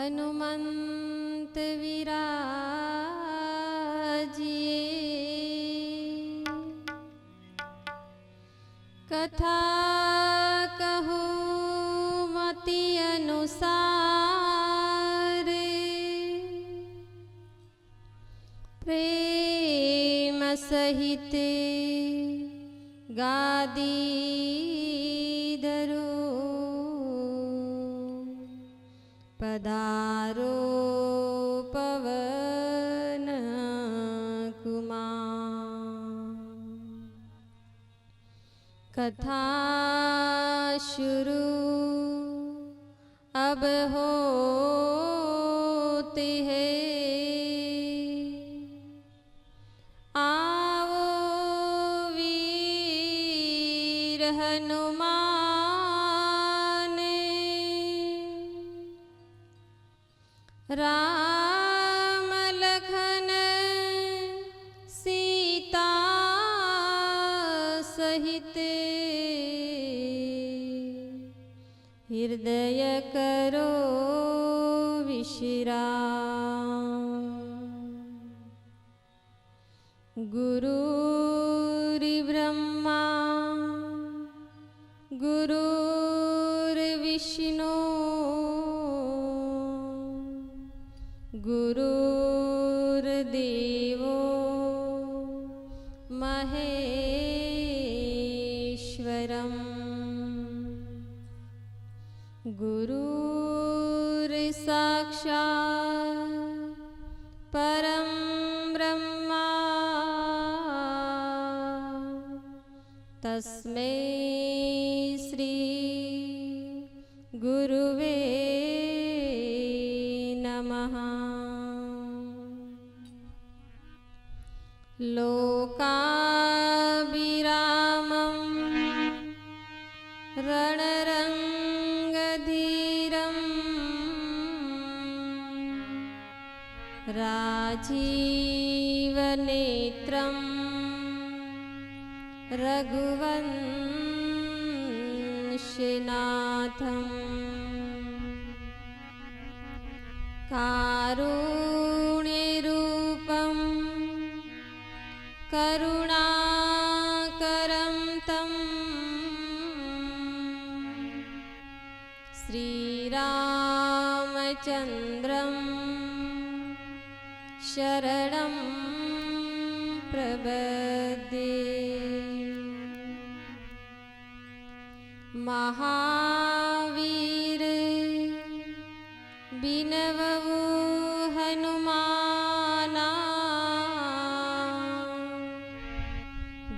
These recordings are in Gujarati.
हनुमंत विराजिए। कथा कहूँ मति अनुसार, प्रेम सहित गादी धरो। पधारो पवन कुमार। कथा शुरू अब होती है। आओ वीर हनुमान, राम लखन सीता सहित। हृदय करो विश्राम। गुरुर्ब्रह्मा गुरुर्विष्णु गुरुर्देवो महेश्वरम्। गुरुर्साक्षात् परं ब्रह्मा, तस्मै श्री गुरुवे नमः। लोकाभिरामं रणरङ्गधीरं, राजीवनेत्रं रघुवंशनाथं। कारुण्यरूपं करुणाकरं तं, श्रीरामचन्द्रं शरणं प्रपद्ये। महावीर बिनवऊ हनुमाना,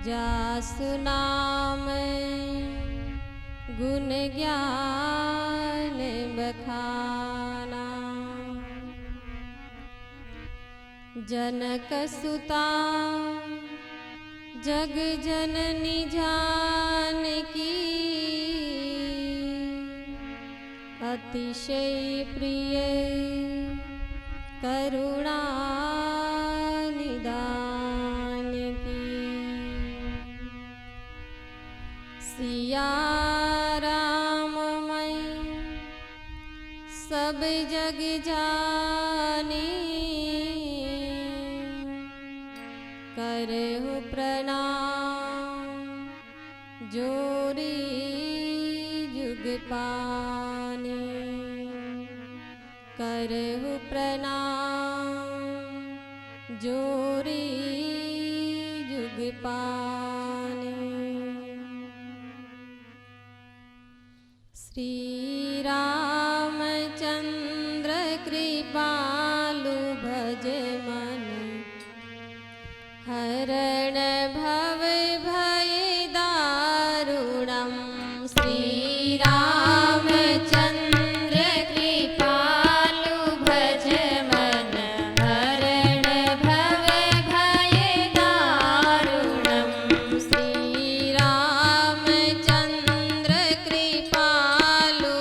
जासु नाम गुण ज्ञान बखाना। जनक सुता जग जननी जानकी, अतिशय प्रिय करुणा निदान की। सिया राम मैं सब जग जानी, करहु प्रणाम जोरी जुग पानी। करहु प्रणाम जोरी जुग पानी। श्री रामचंद्र कृपालु भज मन, हरण भव भय दारुणम्। श्री रामचंद्र कृपालु भज मन, हरण भव भय दारुणम्। श्री रामचंद्र कृपालु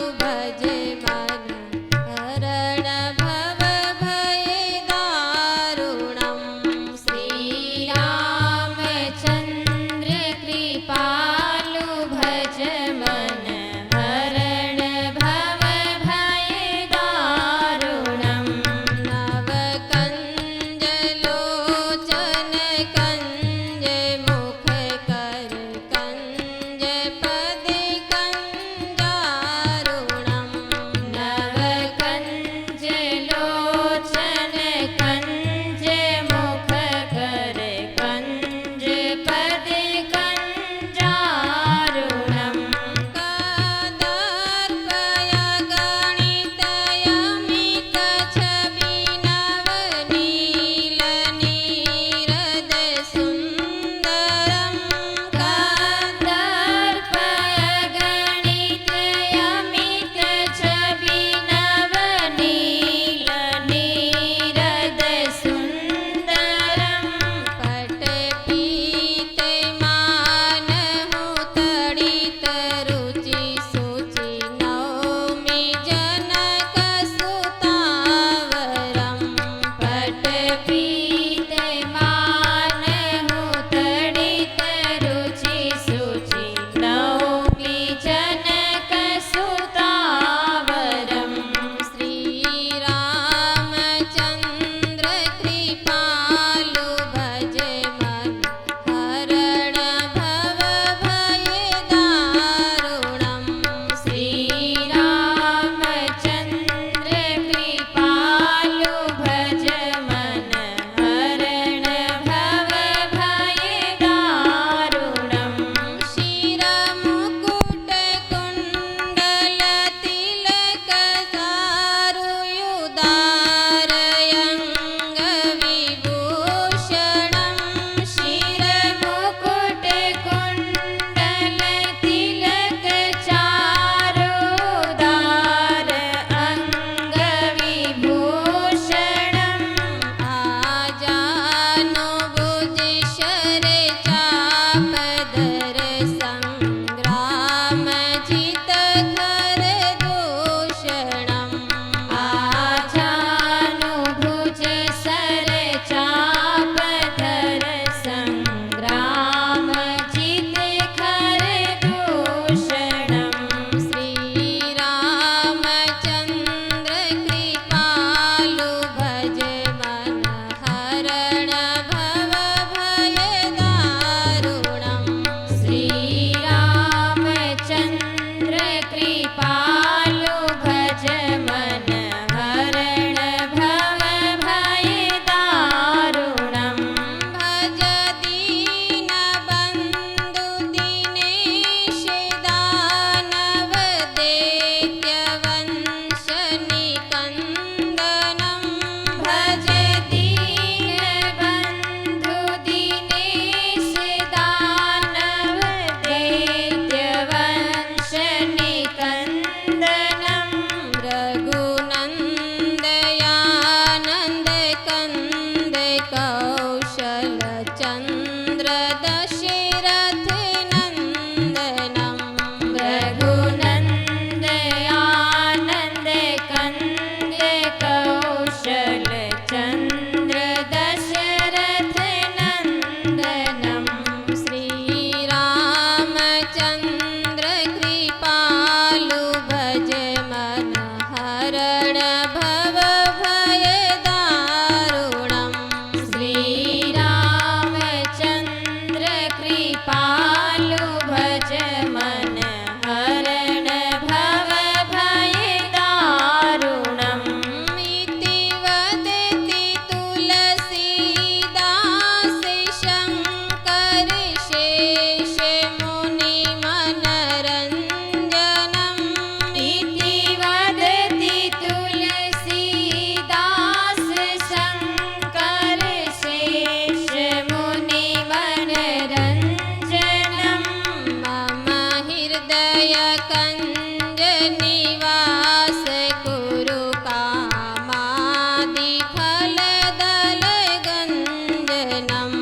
हृदय कंज निवास कुरु कामादि फल दल गंजनम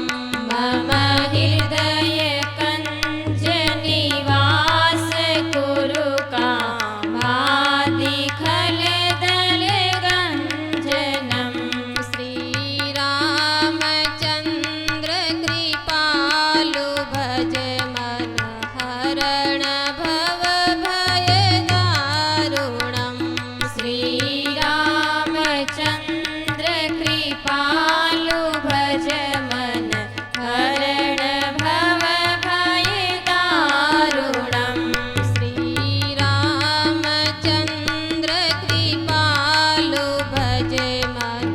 मम हृदय कंज निवास कुरु कामादि फल दल गंजनम श्री रामचंद्र कृपालु भज मन हरण भव भय दारुणम श्री रामचंद्र कृपालु भज मन हरण भव भय दारुणम श्री रामचंद्र कृपालु भज मन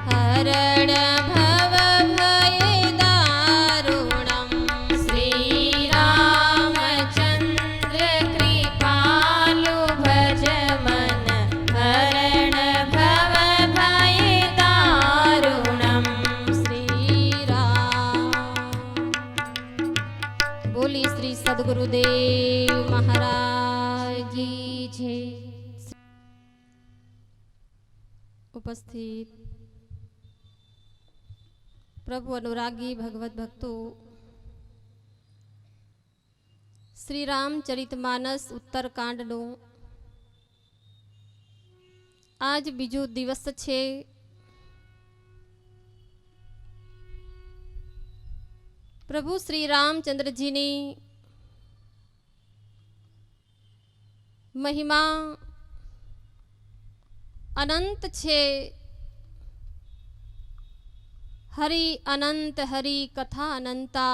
हरण भव भय दारुणम श्री रामचंद्र कृपालु भज मन हरण भव भय दारुणम श्री राम। बोली श्री सद्गुरुदेव महाराज की जय। उपस्थित प्रभु अनुरागी भगवत भक्तों, श्री रामचरितमानस उत्तरकांडનો आज બીજો દિવસ છે। પ્રભુ શ્રી રામચંદ્રજીની મહિમા અનંત છે। हरि अनंत हरि कथा अनंता।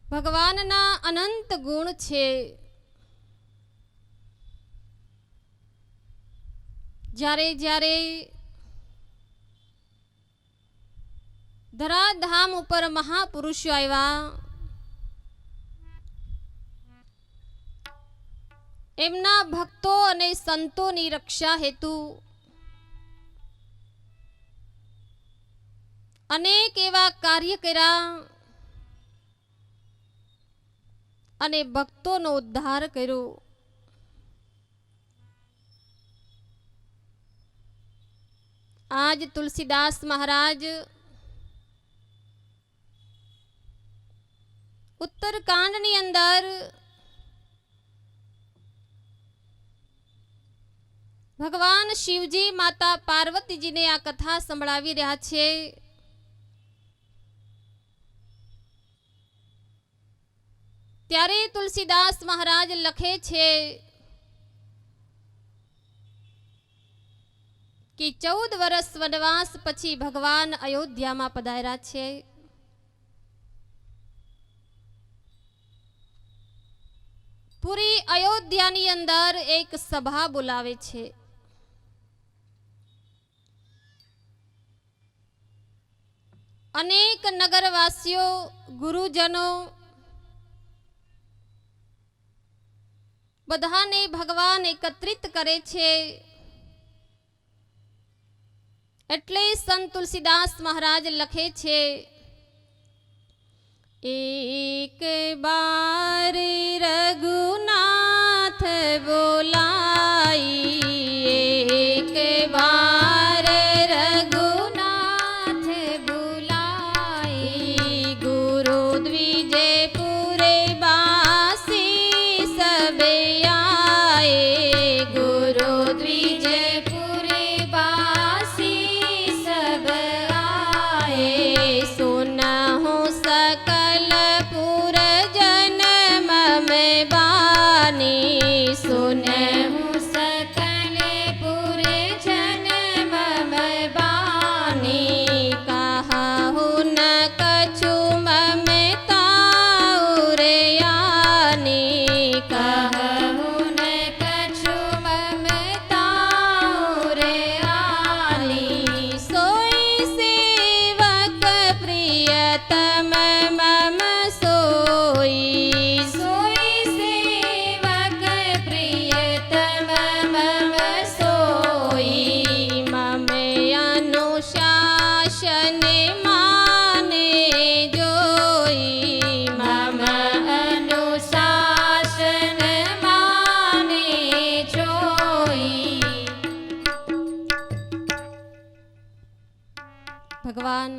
भगवानना अनंत गुण छे। જ્યારે જ્યારે ધરાધામ ઉપર મહાપુરુષો આવ્યા, એમના ભક્તો અને સંતોની રક્ષા હેતુ अनेक एवा कार्य कर्या अने भक्तों उद्धार कर्यो। आज तुलसीदास महाराज उत्तरकांड नी अंदर भगवान शिवजी माता पार्वती जी ने आ कथा संभळावी रह्या छे। त्यारे तुलसीदास महाराज लखे छे कि 14 वर्ष वनवास पछी भगवान अयोध्या में पधार्या छे। पूरी अयोध्या नी अंदर एक सभा बोलावे छे। अनेक नगरवासियों गुरुजनों बधाने भगवान एकत्रित करे छे। एटले संत तुलसीदास महाराज लखे छे, एक बार रघुनाथ बोलाई, एक बार रघुनाथ बुलाई, गुरु द्विजयपुर बासी सबे आए, गुरु द्विजयपुर बासी सब आए, सुनहु सकल पुर जन्म में बानी, सुनहु सकल पुर जन्म में बानी, कहु न कछु ममताउ रे आनी, कहु न कछु ममताउ रे आनी, सोई सेवक प्रियतम मम सोई ભગવાન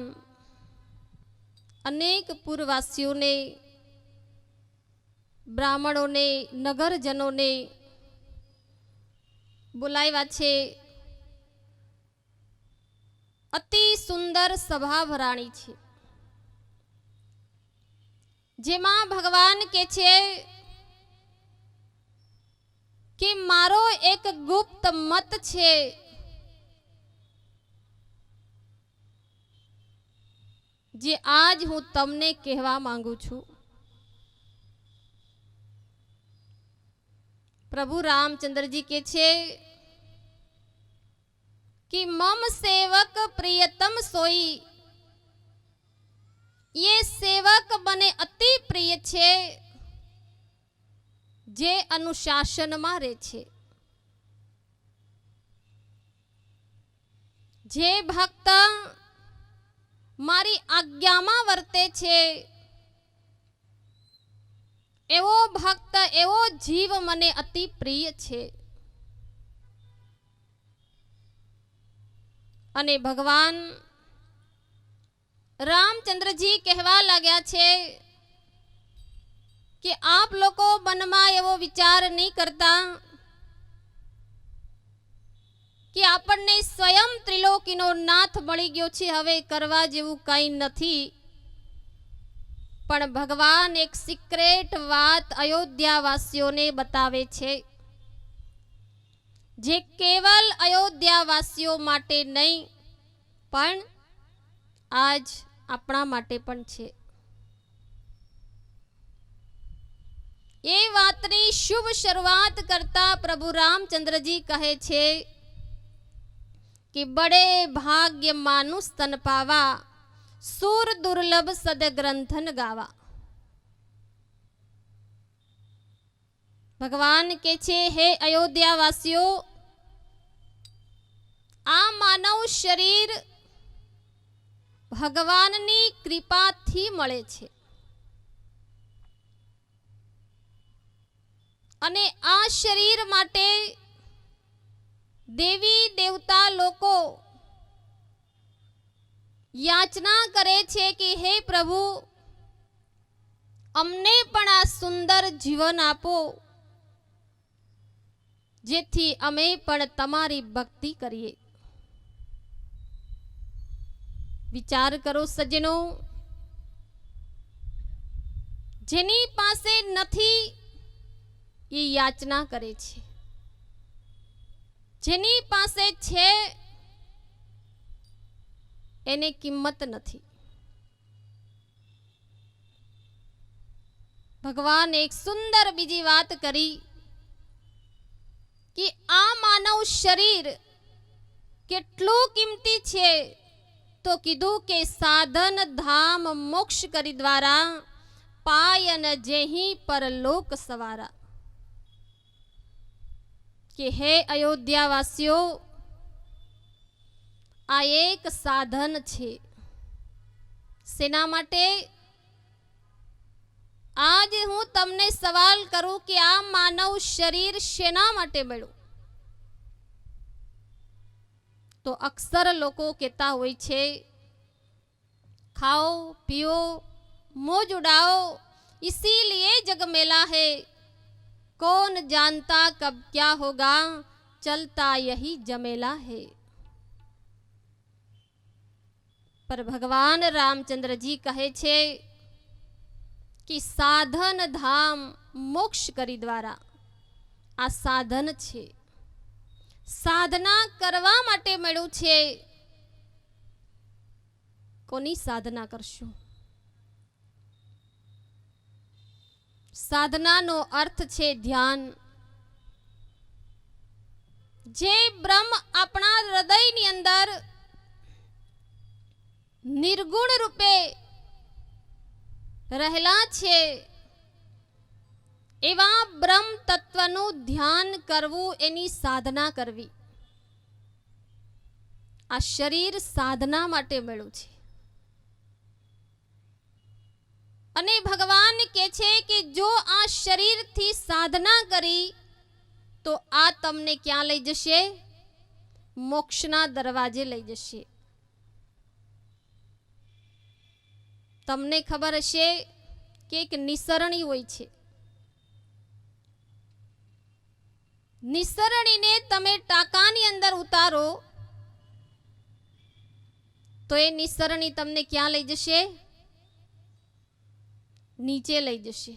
અનેક પૂરવાસીઓને, બ્રાહ્મણોને, નગરજનોને બોલાવ્યા છે. અતિ સુંદર સભા ભરાણી છે, જેમાં ભગવાન કે છે કે મારો એક ગુપ્ત મત છે. જે આજ હું તમને કહેવા માંગુ છું. પ્રભુ રામચંદ્રજી કે છે कि मम सेवक प्रियतम सोई, ये सेवक बने अति प्रिय छे जे अनुशासन में रे छे. जे भक्त मारी आज्ञा में वर्ते छे एवो भक्त एवो जीव मने अति प्रिय छे. અને ભગવાન રામચંદ્રજી કહેવા લાગ્યા છે કે આપ લોકો મનમાં એવો વિચાર નહીં કરતા કે આપણને સ્વયં ત્રિલોકીનો નાથ મળી ગયો છે, હવે કરવા જેવું કંઈ નથી. પણ ભગવાન એક સિક્રેટ વાત અયોધ્યાવાસીઓને બતાવે છે, જે કેવલ અયોધ્યાવાસીઓ માટે નહીં પણ આજ આપણા માટે પણ છે. એ વાતની શુભ શરૂઆત કરતા પ્રભુ રામચંદ્રજી કહે છે કે બડે ભાગ્ય માનુષ તન પાવા, સુર દુર્લભ સદ ગ્રંથન ગાવા. ભગવાન કે છે હે અયોધ્યાવાસીઓ, આ માનવ શરીર ભગવાનની કૃપાથી મળે છે. અને આ શરીર માટે દેવી દેવતા લોકો યાચના કરે છે કે હે પ્રભુ, અમને પણ આ સુંદર જીવન આપો, જેથી અમે પણ તમારી ભક્તિ કરીએ. વિચાર કરો સજ્જનો, જેની પાસે નથી એ યાચના કરે છે, જેની પાસે છે એને કિંમત નથી. ભગવાન એક સુંદર બીજી વાત કરી કે આ માનવ શરીર કેટલું કિંમતી છે, તો કીધું કે સાધન ધામ મોક્ષ કરી દ્વારા પાયન જેહી પરલોક સવારા. કે હે અયોધ્યાવાસીઓ, આ એક સાધન છે. શેના માટે? આજ હું તમને સવાલ કરું કે આ માનવ શરીર શેના માટે મળ્યું? તો અક્સર લોકો કહેતા હોય છે ખાઓ पियो मौज उड़ाओ इसीलिए जग मेला है, कौन जानता कब क्या होगा, चलता यही जमेला है. पर भगवान रामचंद्र जी कहे छे कि साधन धाम मोक्ष करी द्वारा आ साधन छे, साधना करवा माटे मळ्યું છે. કોની સાધના કરશું? સાધનાનો અર્થ છે ધ્યાન. જે બ્રહ્મ આપણા હૃદયની અંદર નિર્ગુણ રૂપે રહેલા છે, એવા બ્રહ્મ તત્વનું ધ્યાન કરવું, એની સાધના કરવી. આ શરીર સાધના માટે મળ્યું છે. અને ભગવાન કહે છે કે જો આ શરીરથી સાધના કરી તો આ તમને ક્યાં લઈ જશે? મોક્ષના દરવાજે લઈ જશે. તમને ખબર હશે કે એક નિસરણી હોય છે. નિસરણીને તમે ટાંકાની અંદર ઉતારો તો એ નિસરણી તમને ક્યાં લઈ જશે? નીચે લઈ જશે.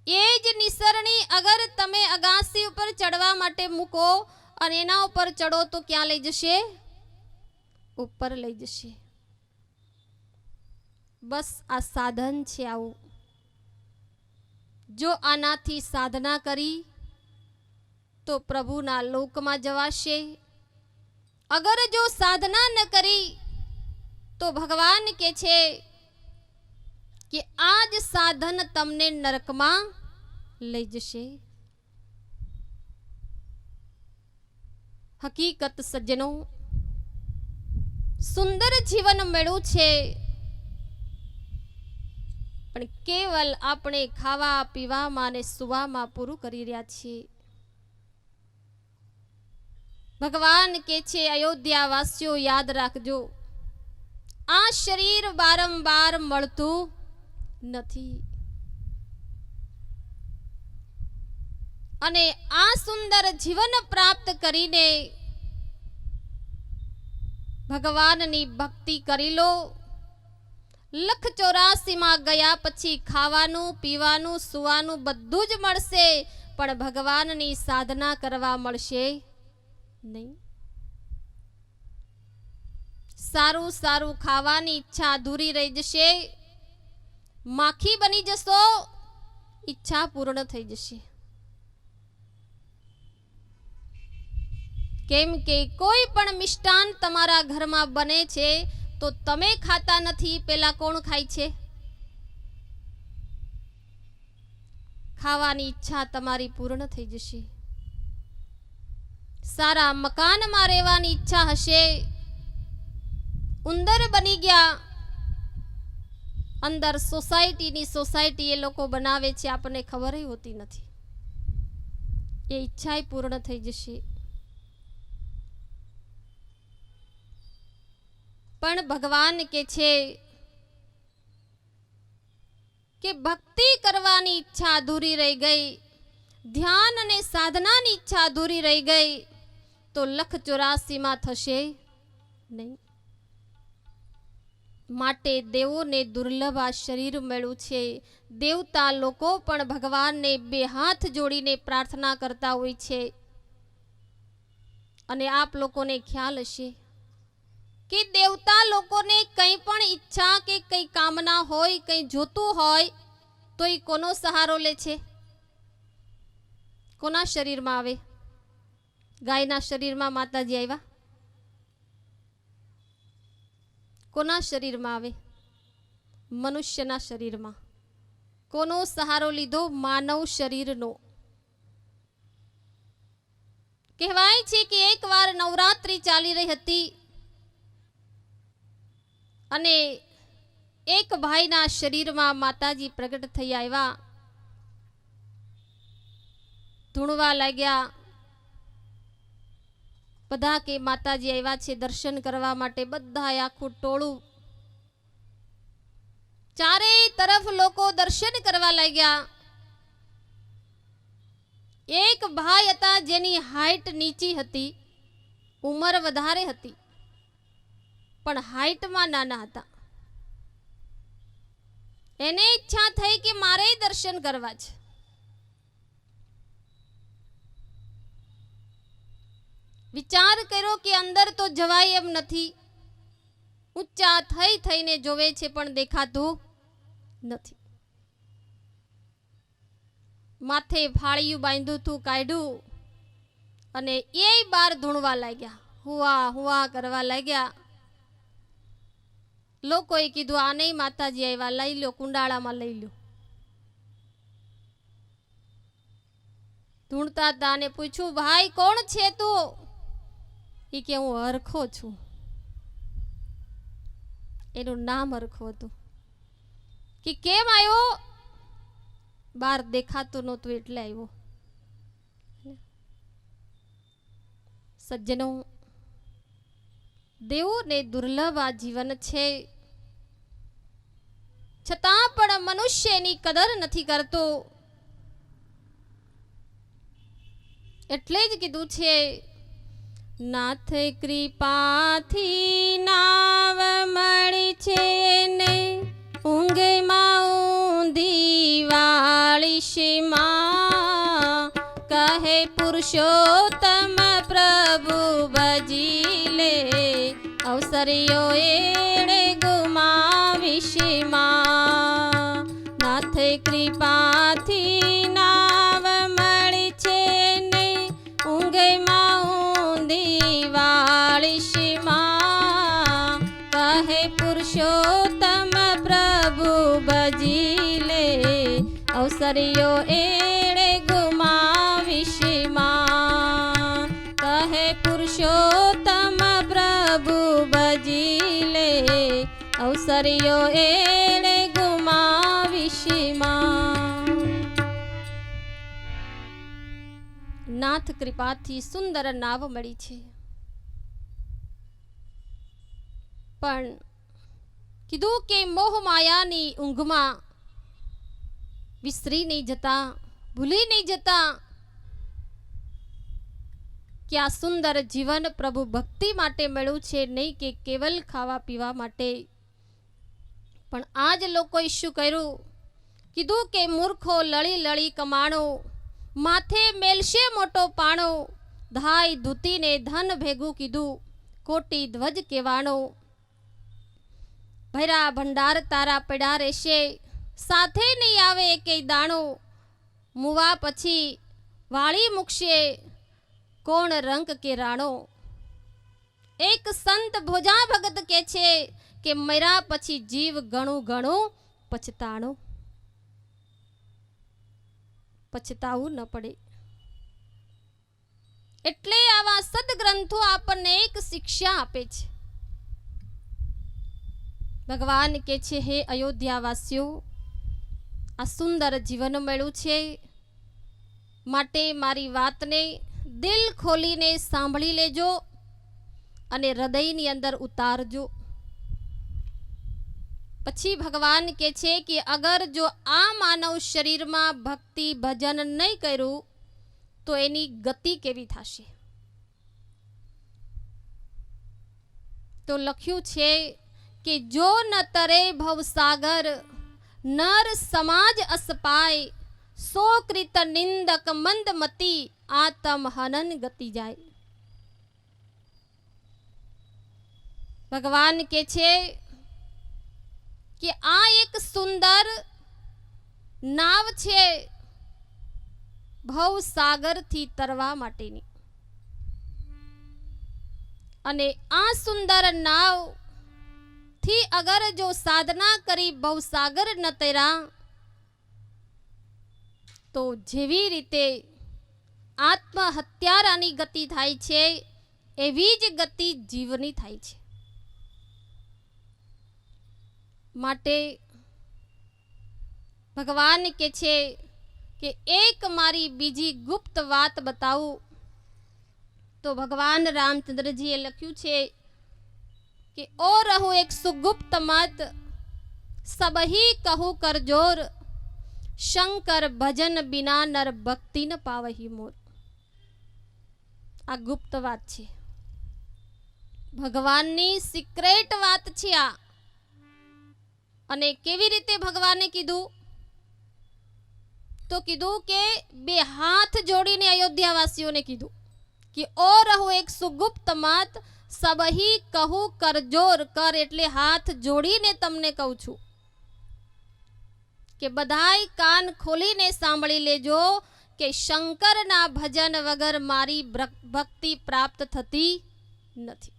એ જ નિસરણી અગર તમે અગાસી ઉપર ચડવા માટે મૂકો અને એના ઉપર ચડો તો ક્યાં લઈ જશે? ઉપર લઈ જશે. બસ આ સાધન છે આવું. જો આનાથી સાધના કરી તો પ્રભુના લોકમાં જવાશે. અગર જો સાધના ન કરી તો ભગવાન કહે છે કે આ જ સાધન તમને નરકમાં લઈ જશે. હકીકત સજ્જનો, સુંદર જીવન મળ્યું છે પણ કેવલ આપણે ખાવા પીવામાં અને સુવામાં પૂરું કરી રહ્યા છીએ. ભગવાન કે છે અયોધ્યા વાસીઓ યાદ રાખજો, આ શરીર વારંવાર મળતું નથી અને આ સુંદર જીવન પ્રાપ્ત કરીને ભગવાનની ભક્તિ કરી લો. 184 માં ગયા પછી ખાવાનું પીવાનું સુવાનું બધું જ મળશે પણ ભગવાનની સાધના કરવા મળશે નહીં. સારું સારું ખાવાની ઈચ્છા અધૂરી રહી જશે, માખી બની જશો, ઈચ્છા પૂર્ણ થઈ જશે. કેમ કે કોઈ પણ મિષ્ટાન તમારા ઘરમાં બને છે તો તમે ખાતા નથી, પેલા કોણ ખાય છે? ખાવાની ઈચ્છા તમારી પૂર્ણ થઈ જશે. સારા મકાનમાં રહેવાની ઈચ્છા હશે, ઉંદર બની ગયા. અંદર સોસાયટી એ લોકો બનાવે છે, આપણને ખબર હોતી નથી. એ ઈચ્છા પૂર્ણ થઈ જશે. પણ ભગવાન કે છે કે ભક્તિ કરવાની ઈચ્છા અધૂરી રહી ગઈ, ધ્યાન અને સાધનાની ઈચ્છા અધૂરી રહી ગઈ તો 184 માં થશે નહીં. માટે દેવોને દુર્લભ આ શરીર મળ્યું છે. દેવતા લોકો પણ ભગવાનને 2 હાથ જોડીને પ્રાર્થના કરતા હોય છે. અને આપ લોકોને ખ્યાલ હશે કે દેવતા લોકોને કંઈ પણ ઈચ્છા કે કંઈ કામના હોય, કંઈ જોતું હોય તો એ કોનો સહારો લે છે? કોના શરીરમાં આવે? ગાયના શરીરમાં માતાજી આવ્યા? કોના શરીરમાં આવે? મનુષ્યના શરીરમાં. કોનો સહારો લીધો? માનવ શરીરનો. કહેવાય છે કે એકવાર નવરાત્રી ચાલી રહી હતી અને એક ભાઈના શરીરમાં માતાજી પ્રગટ થઈ આવ્યા, ધૂણવા લાગ્યા. બધા કે માતાજી આવ્યા છે દર્શન કરવા માટે. બધા આખું ટોળું, ચારેય તરફ લોકો દર્શન કરવા લાગ્યા. એક ભાઈ હતા જેની હાઈટ નીચી હતી, ઉંમર વધારે હતી પણ હાઈટમાં નાના હતા. એને ઈચ્છા થઈ કે મારે દર્શન કરવા છે. વિચાર કર્યો કે અંદર તો જવાય એમ નથી. ઊંચા થઈને જોવે છે પણ દેખાતું નથી. માથે ફાળિયું બાંધ્યું તું, કાઢ્યું અને એ બાર ધૂણવા લાગ્યા, હુવા હુવા કરવા લાગ્યા. લોકોએ કીધું આ નહીં માતાજી આવ્યા, લઈ લો, કુંડાળામાં લઈ લો. ધૂણતા હતા અને પૂછ્યું ભાઈ કોણ છે તું? એ કે હું હરખો છું. એનું નામ હરખો હતું. કે કેમ આવ્યો? બહાર દેખાતું નહોતું એટલે આવ્યો. સજ્જનો, દેવોને દુર્લભ આ જીવન છે છતાં પણ મનુષ્ય એની કદર નથી કરતો. એટલે જ કીધું છે, નાથ કૃપાથી નાવ મળી છે ને ઊંઘમાં ઊંધી વાળી શીમાં, કહે પુરુષોત્તમ પ્રભુ ભજી લે, અવસરીઓ એણે ગુમાવી શીમાં. નાથ કૃપાથી નાવ મળી છે ને ઊંઘમાં ઊંધી વાળી શીમાં, કહે પુરુષોત્તમ પ્રભુ ભજી લે, અવસરીઓ એણે ગુમાવી શીમાં, કહે પુરુષોત્તમ પ્રભુ ભજી લે, અવસરીઓ એણે ગુમાવી શીમાં. નાથ કૃપાથી સુંદર નાવ મળી છે, પણ કીધું કે મોહ માયાની ઊંઘમાં વિસરી નહીં જતા, ભૂલી નહીં જતા કે આ સુંદર જીવન પ્રભુ ભક્તિ માટે મળ્યું છે, નહીં કે કેવલ ખાવા પીવા માટે. પણ આજ લોકોએ શું કર્યું? કીધું કે મૂર્ખો લળી લળી કમાણો, માથે મેલશે મોટો પાણો, ધાય ધૂતીને ધન ભેગું કીધું, કોટી ધ્વજ કેવાણો. ભૈરા ભંડાર તારા પડ્યા રહેશે, સાથે નહીં આવે એકેય દાણો, મુવા પછી વાળી મૂકશે કોણ રંગ કે રાણો. એક સંત ભોજા ભગત કે છે કે મર્યા પછી જીવ ઘણું ઘણું પછતાણો. પછતાવું ન પડે એટલે આવા સદગ્રંથો આપણને એક શિક્ષા આપે છે. ભગવાન કે છે, હે અયોધ્યાવાસીઓ, આ સુંદર જીવન મળ્યું છે, માટે મારી વાતને દિલ ખોલીને સાંભળી લેજો અને હૃદયની અંદર ઉતારજો. પછી ભગવાન કે છે કે અગર જો આ માનવ શરીરમાં ભક્તિ ભજન નહીં કર્યું તો એની ગતિ કેવી થશે? તો લખ્યું છે કે જો ન તરે ભવસાગર નર સમાજ અસપાય, સો કૃત નિંદક મંદમતી આતમ હનન ગતિ જાય. ભગવાન કે છે કે આ એક સુંદર નાવ છે ભવસાગરથી તરવા માટેની, અને આ સુંદર નાવ થી અગર જો સાધના કરી ભવસાગર ન તર્યા તો જેવી રીતે આત્મહત્યારાની ગતિ થાય છે એવી જ ગતિ જીવની થાય છે. માટે ભગવાન કે છે કે એક મારી બીજી ગુપ્ત વાત બતાવું. તો ભગવાન રામચંદ્રજીએ લખ્યું છે કે ઓ રહું એક સુગુપ્ત મત, સબહી કહું કર જોર, શંકર ભજન બિના નર ભક્તિ ન પાવહી મોર. આ ગુપ્ત વાત છે, ભગવાનની સિક્રેટ વાત છે આ. અને કેવી રીતે ભગવાને કીધું? તો કીધું કે બે હાથ જોડીને અયોધ્યાવાસીઓને કીધું કે ઓ રહો એક સુગુપ્ત મત, સબહી કહું કરજોર, કર એટલે હાથ જોડીને તમને કહું છું કે બધાય કાન ખોલીને સાંભળી લેજો કે શંકરના ભજન વગર મારી ભક્તિ પ્રાપ્ત થતી નથી.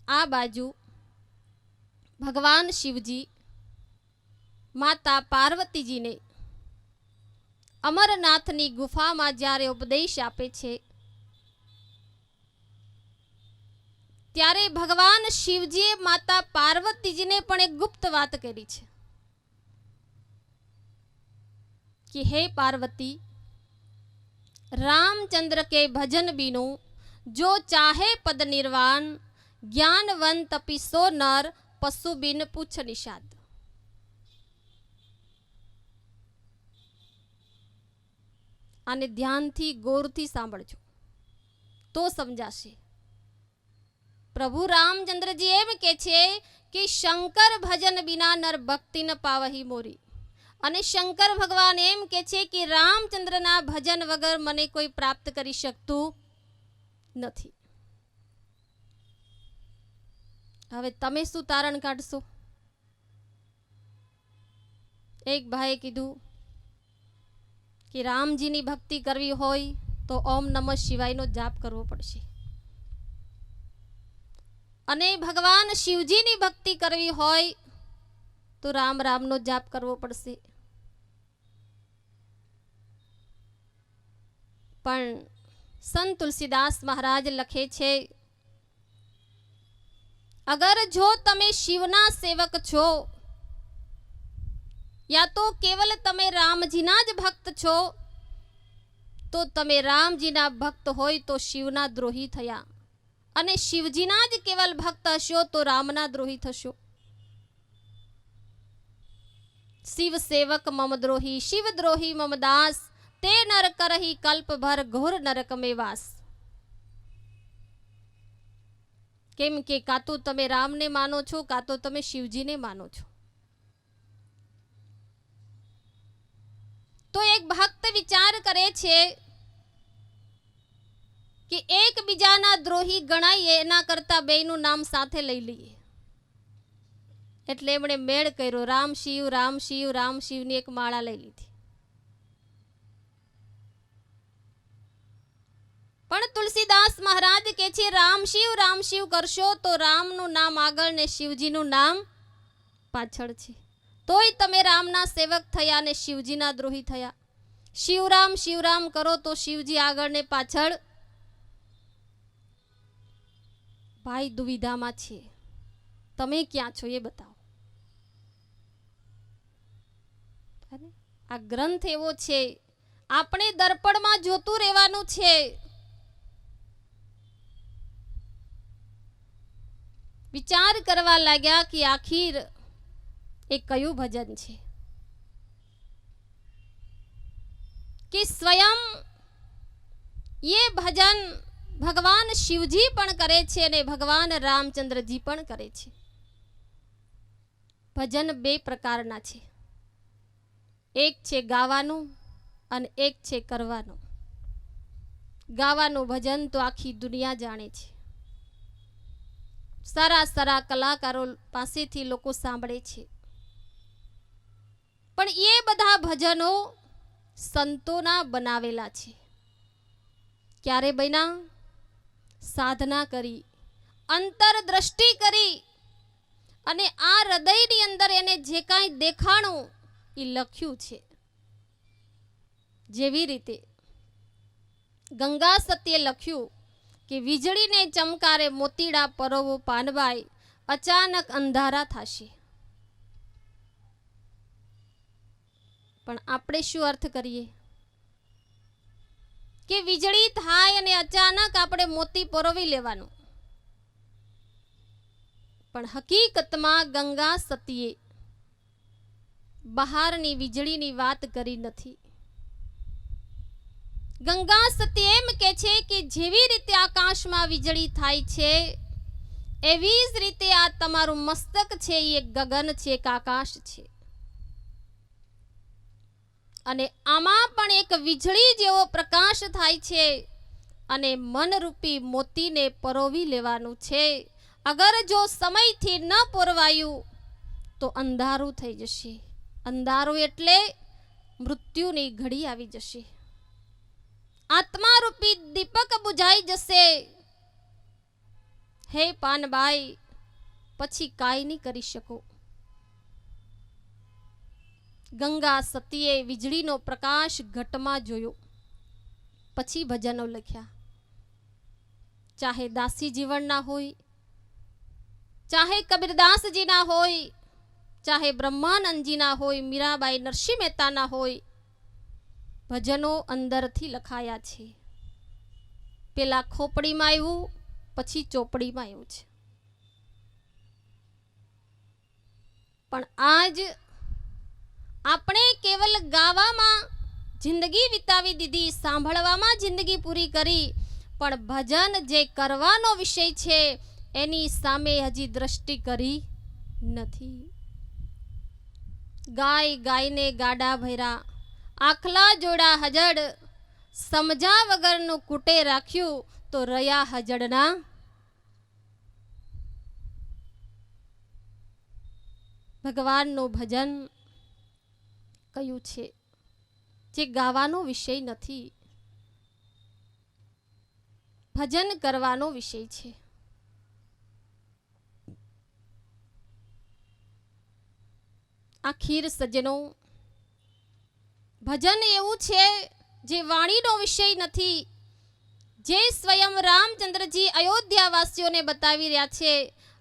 આ બાજુ ભગવાન શિવજી માતા પાર્વતીજીને અમરનાથની ગુફામાં જ્યારે ઉપદેશ આપે છે ત્યારે ભગવાન શિવજીએ માતા પાર્વતીજીને પણ એક ગુપ્ત વાત કરી છે कि हे पार्वती, रामचंद्र के भजन बिनु जो चाहे पद निर्वाण, ज्ञानवंत तपि सो नर પશુ બિન પૂછ નિષાદ. આને ધ્યાનથી ગૌરથી સાંભળજો તો સમજાશે. પ્રભુ રામચંદ્રજી એમ કે છે કે શંકર ભજન બિના નર ભક્તિ ન પાવહી મોરી. અને શંકર ભગવાન એમ કે છે કે રામચંદ્રના ભજન વગર મને કોઈ પ્રાપ્ત કરી શકતું નથી. હવે તમે શું તારણ કાઢશો? એક ભાઈએ કીધું કે રામજીની ભક્તિ કરવી હોય તો ઓમ નમઃ શિવાયનો જાપ કરવો પડશે, અને ભગવાન શિવજીની ભક્તિ કરવી હોય તો રામ રામનો જાપ કરવો પડશે. પણ સંત તુલસીદાસ મહારાજ લખે છે, અગર જો તમે શિવના સેવક છો યા તો કેવલ તમે રામજીના જ ભક્ત છો તો તમે રામજીના ભક્ત હોય તો શિવના દ્રોહી થયા, અને શિવજીના જ કેવલ ભક્ત હશો તો રામના દ્રોહી થશો. શિવ સેવક મમ દ્રોહી શિવ દ્રોહી મમ દાસ, તે નર કરહી કલ્પ ભર ઘોર નરક મે વાસ. કેમ કે કાં તો તમે રામને માનો છો કાં તો તમે શિવજીને માનો છો. તો એક ભક્ત વિચાર કરે છે કે એકબીજાના દ્રોહી ગણાઈએ એના કરતા બેયનું નામ સાથે લઈ લઈએ. એટલે એમણે મેળ કર્યો, રામ શિવ રામ શિવ રામ શિવની એક માળા લઈ લીધી. પણ તુલસીદાસ મહારાજ કે છે રામ શિવ કરશો તો રામનું નામ આગળ ને શિવજીનું નામ પાછળ છે, તોય તમે રામના સેવક થયા ને શિવજીના દ્રોહી થયા. શિવરામ કરો તો શિવજી આગળ ને પાછળ. ભાઈ દુવિધામાં છે, તમે ક્યાં છો એ બતાવો. આ ગ્રંથ એવો છે, આપણે દર્પણમાં જોતું રહેવાનું છે. વિચાર કરવા લાગ્યા કે આખીર એ કયું ભજન છે કે સ્વયં ये ભજન ભગવાન શિવજી પણ કરે છે અને ભગવાન રામચંદ્રજી પણ કરે છે. ભજન બે પ્રકારના છે, એક છે ગાવાનું અને એક છે કરવાનું. ગાવાનું ભજન તો આખી દુનિયા જાણે છે, સારા કલાકારો પાસેથી લોકો સાંભળે છે. પણ એ બધા ભજનો સંતોના બનાવેલા છે. ક્યારે બન્યા? સાધના કરી, અંતરદ્રષ્ટિ કરી, અને આ હૃદયની અંદર એને જે કાંઈ દેખાણું એ લખ્યું છે. જેવી રીતે ગંગા સત્યે લખ્યું કે વીજળીને ચમકારે મોતીડા પરોવો પાનબાઈ, અચાનક અંધારા થશે. પણ આપણે શું અર્થ કરીએ કે વીજળી થાય અને અચાનક આપણે મોતી પરોવી લેવાનું. પણ હકીકતમાં ગંગા સતીએ બહારની વીજળીની વાત કરી નથી. ગંગા સતી એમ કે છે કે જેવી રીતે આકાશમાં વીજળી થાય છે એવી જ રીતે આ તમારું મસ્તક છે એ એક ગગન છે, એક આકાશ છે, અને આમાં પણ એક વીજળી જેવો પ્રકાશ થાય છે, અને મનરૂપી મોતીને પરોવી લેવાનું છે. અગર જો સમયથી ન પોરવાયું તો અંધારું થઈ જશે. અંધારું એટલે મૃત્યુની ઘડી આવી જશે, આત્મારૂપી દીપક બુઝાઈ જશે. હે પાનબાઈ, પછી કાંઈ નહીં કરી શકો. ગંગા સતીએ વીજળીનો પ્રકાશ ઘટમાં જોયો, પછી ભજનો લખ્યા. ચાહે દાસી જીવનના હોય, ચાહે કબીરદાસજીના હોય, ચાહે બ્રહ્માનંદજીના હોય, મીરાબાઈ નરસિંહ મહેતાના હોય, ભજનો અંદરથી લખાયા છે. પેલા ખોપડીમાં આવ્યું, પછી ચોપડીમાં આવ્યું છે. પણ આજ આપણે કેવલ ગાવામાં જિંદગી વિતાવી દીધી, સાંભળવામાં જિંદગી પૂરી કરી, પણ ભજન જે કરવાનો વિષય છે એની સામે હજી દ્રષ્ટિ કરી નથી. ગાય ગાયને ગાડા ભર્યા, આખલા જોડા હજડ, સમજા વગરનું કૂટે રાખ્યું તો રહ્યા હજડના. ભગવાનનું ભજન કયું છે જે ગાવાનો વિષય નથી, ભજન કરવાનો વિષય છે. આખીર સજ્જનો, ભજન એવું છે જે વાણીનો વિષય નથી, જે સ્વયં રામચંદ્રજી અયોધ્યાવાસીઓને બતાવી રહ્યા છે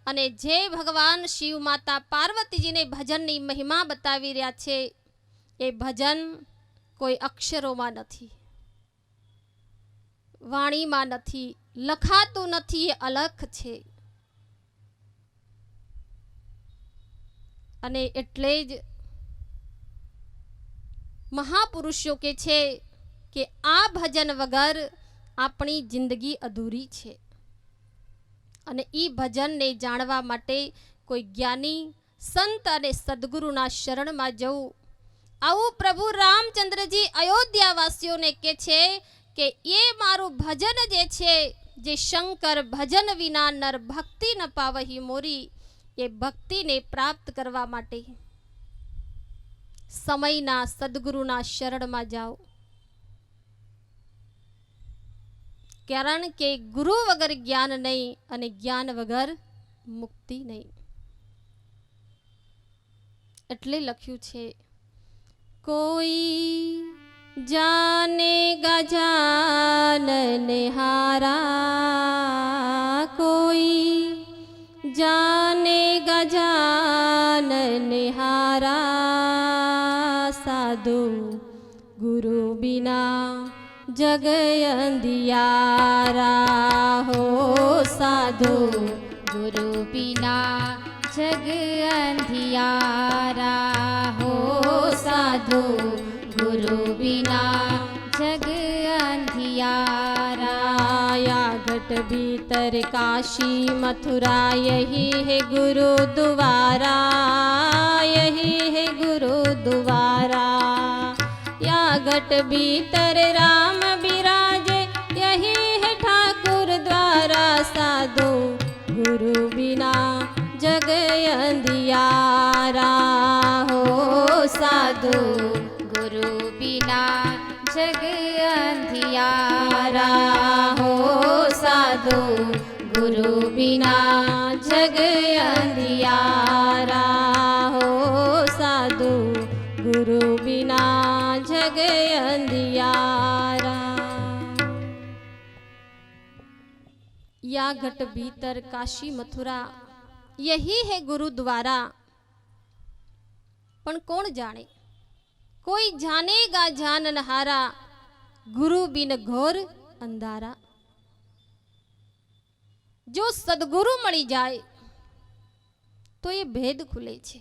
અને જે ભગવાન શિવ માતા પાર્વતીજીને ભજનની મહિમા બતાવી રહ્યા છે. એ ભજન કોઈ અક્ષરોમાં નથી, વાણીમાં નથી, લખાતું નથી, એ અલખ છે. અને એટલે જ મહાપુરુષો કે છે કે આ ભજન વગર આપણી જિંદગી અધૂરી છે. અને ઈ ભજનને જાણવા માટે કોઈ જ્ઞાની સંત અને સદગુરુના શરણમાં જવું. આવું પ્રભુ રામચંદ્રજી અયોધ્યાવાસીઓને કે છે કે એ મારું ભજન જે છે, જે શંકર ભજન વિના નર ભક્તિ ન પાવહી મોરી, એ ભક્તિને પ્રાપ્ત કરવા માટે સમયના સદગુરુના શરણમાં જાઓ. કારણ કે ગુરુ વગર જ્ઞાન નહીં અને જ્ઞાન વગર મુક્તિ નહીં. એટલે લખ્યું છે, કોઈ જાને ગજાનન હારા, કોઈ જાને ગજાનન હારા, સાધુ ગુરુ બિના जग अंधियारा हो, साधु गुरु बिना जग अंधियारा हो, साधु गुरु बिना जग अंधियारा. या घट भीतर काशी मथुरा, यही है गुरु द्वारा, यही है गुरु द्वारा. या घट भीतर राम बिराजे, यही है ठाकुर द्वारा, साधु गुरु बिना जग अंधियारा हो, साधु गुरु बिना जग अंधियारा हो, साधु गुरु बिना जग अंधियारा हो, साधु गुरु बिना जग अंधियारा. या घट भीतर काशी मथुरा, यही है गुरु द्वारा. पण कोण जाने, कोई जानेगा जाननहारा, गुरु बिन घोर अंधारा. જો સદગુરુ મળી જાય તો એ ભેદ ખુલે છે.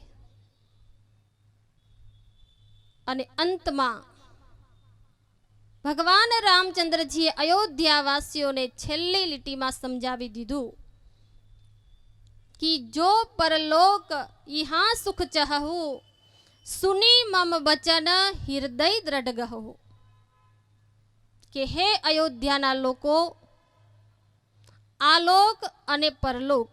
અને અંતમાં ભગવાન રામચંદ્રજીએ અયોધ્યાવાસીઓને છેલ્લી લીટીમાં સમજાવી દીધું કે જો પરલોક યહાં સુખ ચાહુ, સુની મમ બચન હૃદય દ્રઢ ગહુ. કે હે અયોધ્યાના લોકો, આલોક અને પરલોક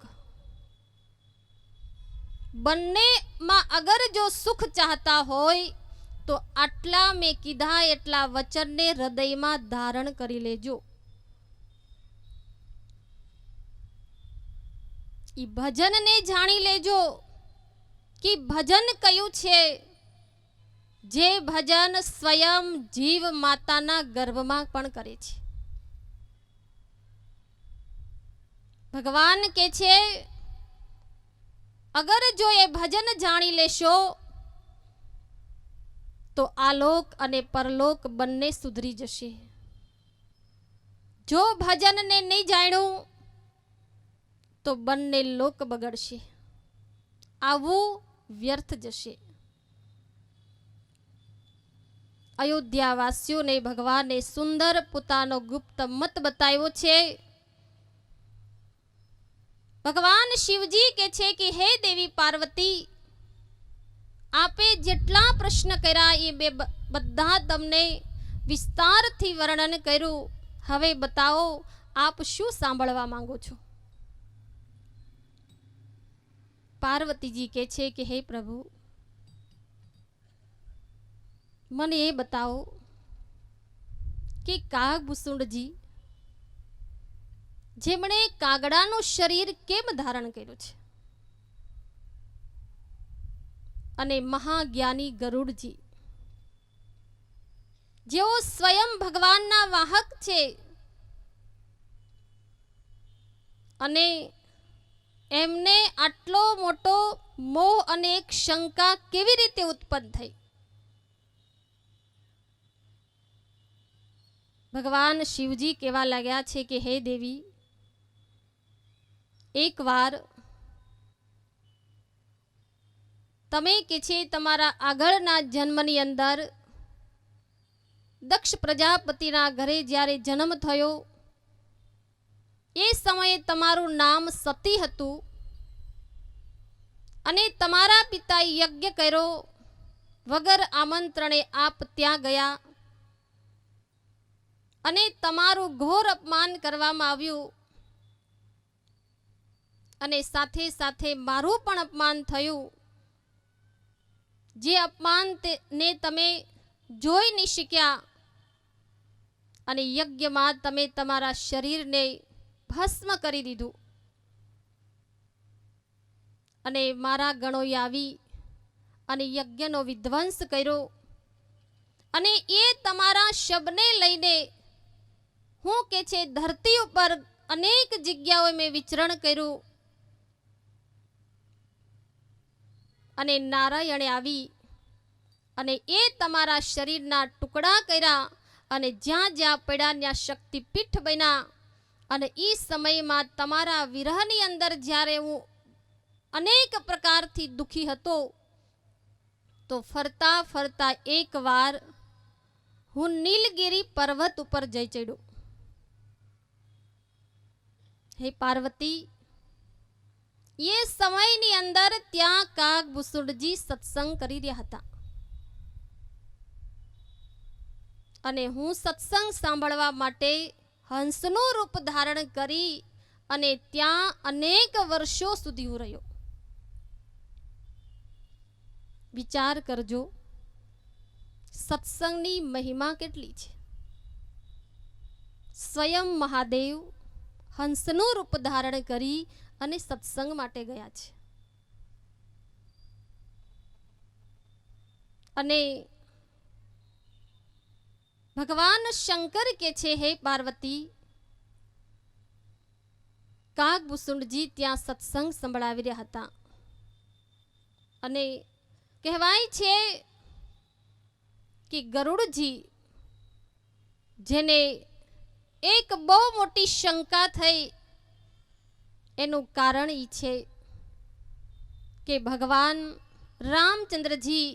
બંનેમાં અગર જો સુખ ચાહતા હોય તો આટલા મેં કીધા એટલા વચનને હૃદયમાં ધારણ કરી લેજો. ઈ ભજનને જાણી લેજો કે ભજન કયું છે, જે ભજન સ્વયં જીવ માતાના ગર્ભમાં પણ કરે છે. ભગવાન કે છે અગર જો એ ભજન જાણી લેશો તો આલોક અને પરલોક બંને સુધરી જશે. જો ભજનને નહીં જાણ્યું તો બંને લોક બગડશે. આવું વ્યર્થ જશે. અયોધ્યાવાસીઓને ભગવાને સુંદર પોતાનો ગુપ્ત મત બતાવ્યો છે. ભગવાન શિવજી કે છે કે હે દેવી પાર્વતી, આપે જેટલા પ્રશ્ન કર્યા એ બધા તમને વિસ્તારથી વર્ણન કર્યું. હવે બતાવો આપ શું સાંભળવા માંગો છો? પાર્વતીજી કે છે કે હે પ્રભુ, મને એ બતાવો કે કાગભૂષુંડજી જેમણે કાગડાનું શરીર કેમ ધારણ કર્યું છે, અને મહાજ્ઞાની ગરુડજી જેઓ સ્વયં ભગવાનના વાહક છે, અને એમને આટલો મોટો મોહ અને એક શંકા કેવી રીતે ઉત્પન્ન થઈ? ભગવાન શિવજી કહેવા લાગ્યા છે કે હે દેવી, એકવાર તમે કે છે તમારા આગળના જન્મની અંદર દક્ષ પ્રજાપતિના ઘરે જ્યારે જન્મ થયો એ સમયે તમારું નામ સતી હતું, અને તમારા પિતાએ યજ્ઞ કર્યો, વગર આમંત્રણે આપ ત્યાં ગયા, અને તમારું ઘોર અપમાન કરવામાં આવ્યું, અને સાથે સાથે મારું પણ અપમાન થયું. જે અપમાન ને તમે જોઈ નહીં શક્યા, અને યજ્ઞમાં તમે તમારા શરીરને ભસ્મ કરી દીધું, અને મારા ગણોએ આવી અને યજ્ઞનો વિધ્વંસ કર્યો, અને એ તમારા શબને લઈને હું કે છે ધરતી ઉપર અનેક જગ્યાઓએ મેં વિચરણ કર્યું, અને નારાયણે આવી અને એ તમારા શરીરના ટુકડા કર્યા, અને જ્યાં જ્યાં પડ્યા ત્યાં શક્તિપીઠ બન્યા. અને એ સમયમાં તમારા વિરહની અંદર જ્યારે હું અનેક પ્રકારથી દુખી હતો, તો ફરતા ફરતા એકવાર હું નીલગિરી પર્વત ઉપર જઈ ચડ્યો. હે પાર્વતી, એ સમયની અંદર ત્યાં કાગભૂષુંડજી સત્સંગ કરી રહ્યા હતા, અને હું સત્સંગ સાંભળવા માટે હંસનું રૂપ ધારણ કરી અને ત્યાં અનેક વર્ષો સુધી હું રહ્યો. વિચાર કરજો સત્સંગની મહિમા કેટલી છે. સ્વયં મહાદેવ હંસનું રૂપ ધારણ કરી અને સત્સંગ માટે ગયા છે. અને ભગવાન શંકર કે છે હે પાર્વતી, કાગભૂષુંડજી ત્યાં સત્સંગ સંભળાવી રહ્યા હતા, અને કહેવાય છે કે ગરુડજી જેને એક બહુ મોટી શંકા થઈ, એનું કારણ એ છે કે ભગવાન રામચંદ્રજી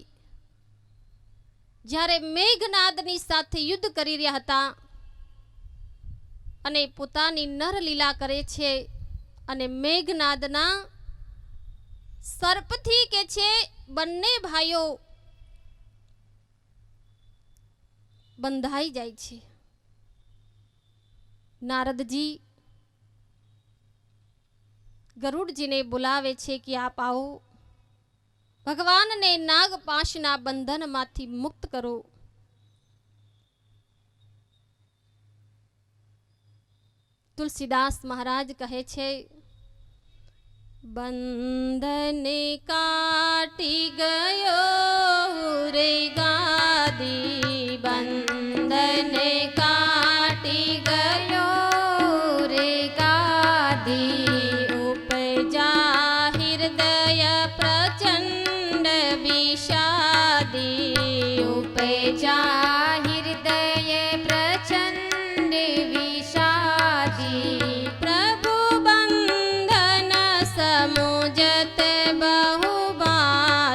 જ્યારે મેઘનાદની સાથે યુદ્ધ કરી રહ્યા હતા, અને પોતાની નરલીલા કરે છે, અને મેઘનાદના સર્પથી કે છે બંને ભાઈઓ બંધાઈ જાય છે. નારદજી ગરુડજીને બોલાવે છે કે આપ આવો, ભગવાનને નાગપાશના બંધનમાંથી મુક્ત કરો. તુલસીદાસ મહારાજ કહે છે, બંધને કાટી ગયો રે ગાદી, બંધને કાટી ગયો રે ગાદી, ઉપજા હૃદય પ્રચંડ વિષાદી, ઉપજા હૃદય પ્રચંડ વિષાદી, પ્રભુ બંધન સમુજત બહુબા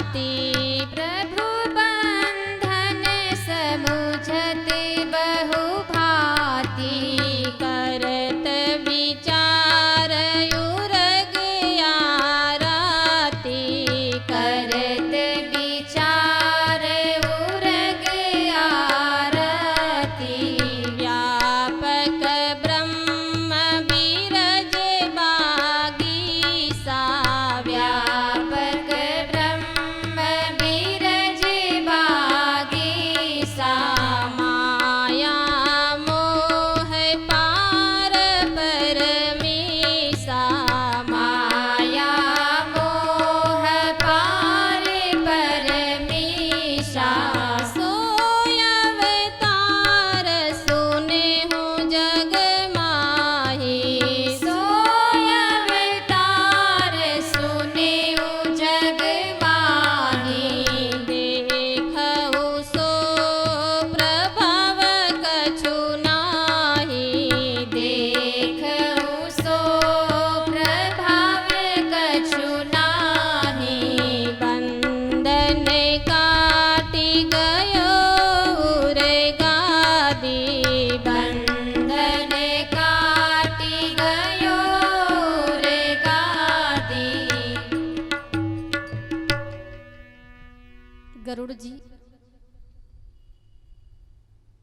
ગરુડજી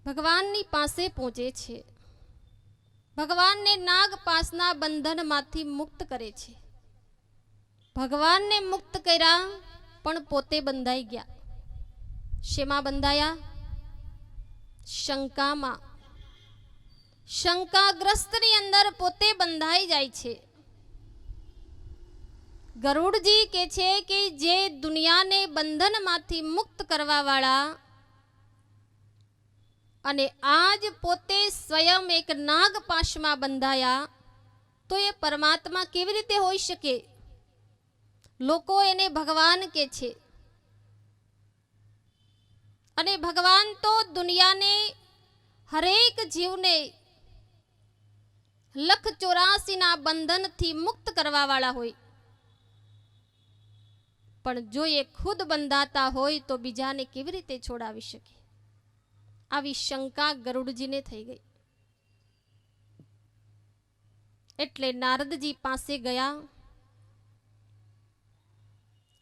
ભગવાનની પાસે પહોંચે છે, ભગવાનને નાગપાશના બંધનમાંથી મુક્ત કરે છે. ભગવાનને મુક્ત કર્યા પણ પોતે બંધાઈ ગયા. શેમાં બંધાયા? શંકામાં. શંકાગ્રસ્તની અંદર પોતે બંધાઈ જાય છે. ગરુડજી કે છે કે જે દુનિયાને બંધનમાંથી મુક્ત કરવા વાળા અને આજ પોતે સ્વયં એક નાગપાશમાં બંધાયા, તો એ પરમાત્મા કેવી રીતે હોઈ શકે? લોકો એને ભગવાન કે છે, અને ભગવાન તો દુનિયાને હરેક જીવને 1,84,ના બંધનથી મુક્ત કરવા વાળા હોય, પણ જો એ ખુદ બંધાતા હોય તો બીજાને કેવી રીતે છોડાવી શકે? આવી શંકા ગરુડજીને થઈ ગઈ. એટલે નારદજી પાસે ગયા.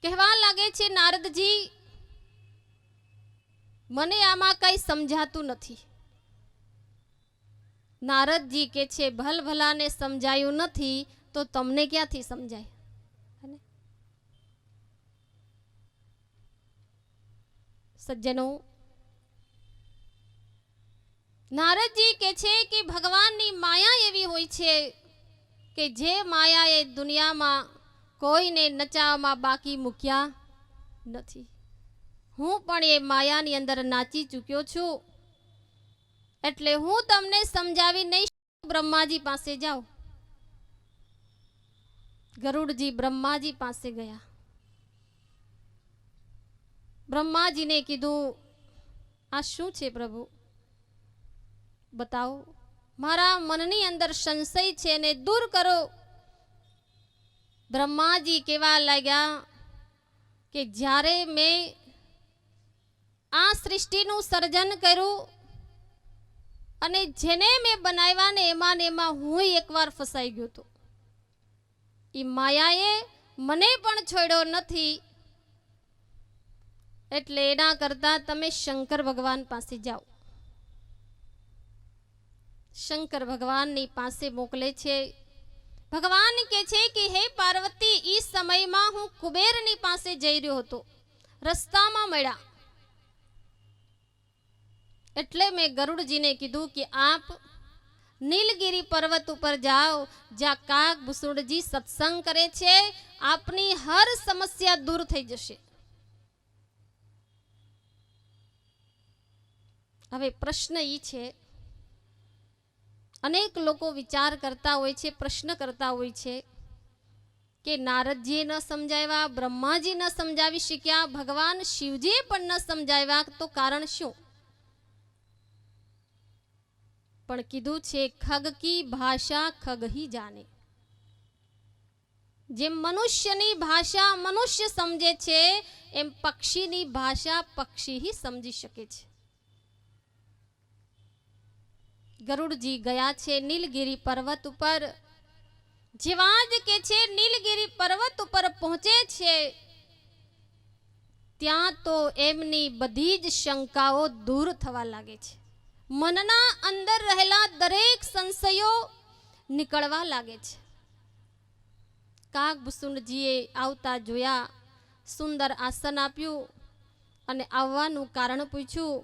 કહેવા લાગે છે, નારદજી, મને આમાં કઈ સમજાતું નથી. નારદજી કે છે, ભલભલાને સમજાયું નથી તો તમને ક્યાંથી સમજાય? સજ્જનો, નારદજી કે છે કે ભગવાનની માયા એવી હોય છે કે જે માયાએ દુનિયામાં કોઈને નચાવવામાં બાકી મૂક્યા નથી. હું પણ એ માયાની અંદર નાચી ચૂક્યો છું, એટલે હું તમને સમજાવી નહીં શકું. બ્રહ્માજી પાસે જાઓ. ગરુડજી બ્રહ્માજી પાસે ગયા. બ્રહ્માજીને કીધું, આ શું છે પ્રભુ? બતાવો, મારા મનની અંદર સંશય છે ને દૂર કરો. બ્રહ્માજી કેવા લાગ્યા કે જ્યારે મેં આ સૃષ્ટિનું સર્જન કર્યું અને જેને મેં બનાવ્યા ને એમાં હું એકવાર ફસાઈ ગયો હતો. એ માયાએ મને પણ છોડ્યો નથી. એટલે એના કરતા તમે શંકર ભગવાન પાસે જાઓ. શંકર ભગવાનની પાસે મોકલે છે. ભગવાન કે છે કે હે પાર્વતી, ઈ સમયમાં હું કુબેરની પાસે જઈ રહ્યો હતો, રસ્તામાં મળ્યા. એટલે મેં ગરુડજીને કીધું કે આપ નીલગિરી પર્વત ઉપર જાઓ, જ્યાં કાગ ભૂસુંડજી સત્સંગ કરે છે. આપની હર સમસ્યા દૂર થઈ જશે. હવે પ્રશ્ન ઈ છે, અનેક લોકો વિચાર કરતા હોય છે, પ્રશ્ન કરતા હોય છે કે નારદજીએ ન સમજાવ્યા, બ્રહ્માજી ન સમજાવી શક્યા, ભગવાન શિવજીએ પણ ન સમજાવ્યા, તો કારણ શું? પણ કીધું છે, ખગ કી ભાષા ખગ હી જાને. જેમ મનુષ્યની ભાષા મનુષ્ય સમજે છે, એમ પક્ષીની ભાષા પક્ષી ही સમજી શકે છે. ગરુડજી ગયા છે નીલગિરી પર્વત ઉપર. જેવા જ કે છે નીલગિરી પર્વત ઉપર પહોંચે છે, ત્યાં તો એમની બધી જ શંકાઓ દૂર થવા લાગે છે. મનના અંદર રહેલા દરેક સંશયો નીકળવા લાગે છે. કાગભૂસુંડજીએ આવતા જોયા, સુંદર આસન આપ્યું અને આવવાનું કારણ પૂછ્યું